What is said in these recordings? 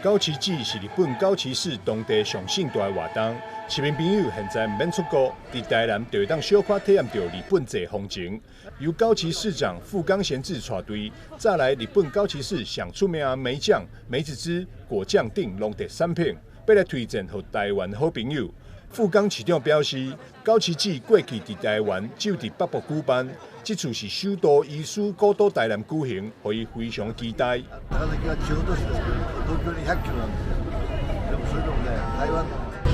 高崎市是日本高崎市当地上盛大的活动，市民朋友现在免出国，伫台南就会当小可体验到日本这风情。由高崎市长富冈贤治带队，再来日本高崎市上出名的梅酱、梅子汁、果酱等拢得3品，要来推荐给台湾好朋友。富冈市长表示，高崎市过去伫台湾只有伫北部举办，这次是首都移师古都台南举行，予伊非常期待。高崎は地方都市ですけど、東京に100キロなんですよ。でもそれでもね、台湾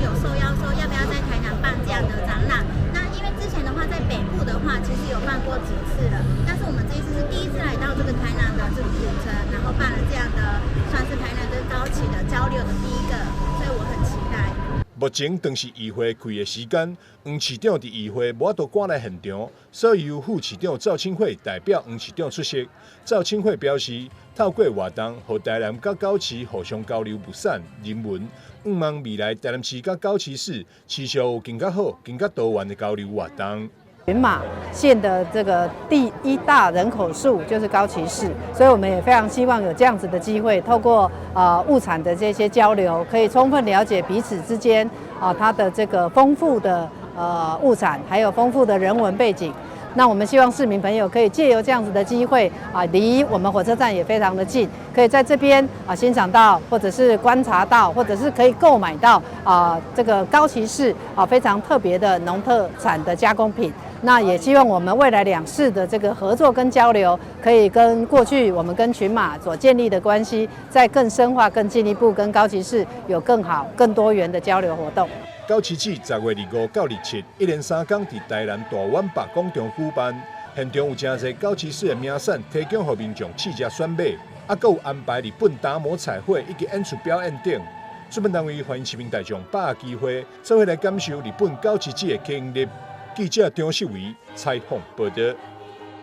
有受邀说要不要在台南办这样的展览。那因为之前的话，在北部的话，其实有办过几次了，但是我们这一次是第一次来到这个台南的这个古城，然后办了这样的，算是台南跟高崎的交流的第一个，所以我很期待。目前正是议会开的时间，黄市长伫议会无法度赶来现场，所以由副市长赵清惠代表黄市长出席。赵清惠表示，透过活动，和台南甲高崎互相交流物产、人文，希望未来台南市甲高崎市持续有更加好、更加多元的交流活动。云马县的这个第1大人口数就是高崎市，所以我们也非常希望有这样子的机会，透过物产的这些交流，可以充分了解彼此之间它的这个丰富的物产，还有丰富的人文背景。那我们希望市民朋友可以借由这样子的机会离我们火车站也非常的近，可以在这边欣赏到，或者是观察到，或者是可以购买到这个高崎市非常特别的农特产的加工品。那也希望我们未来2市的这个合作跟交流，可以跟过去我们跟群马所建立的关系，再更深化、更进一步，跟高崎市有更好、更多元的交流活动。高崎市10月25到27，一连3天伫台南大湾北广场举办，现场有真侪高崎市的名产提供给民众试食选买，还有安排日本打磨彩绘以及演出表演等。主办单位欢迎市民大众把握机会，做伙来感受日本高崎市的经历。记者张世维采访报道。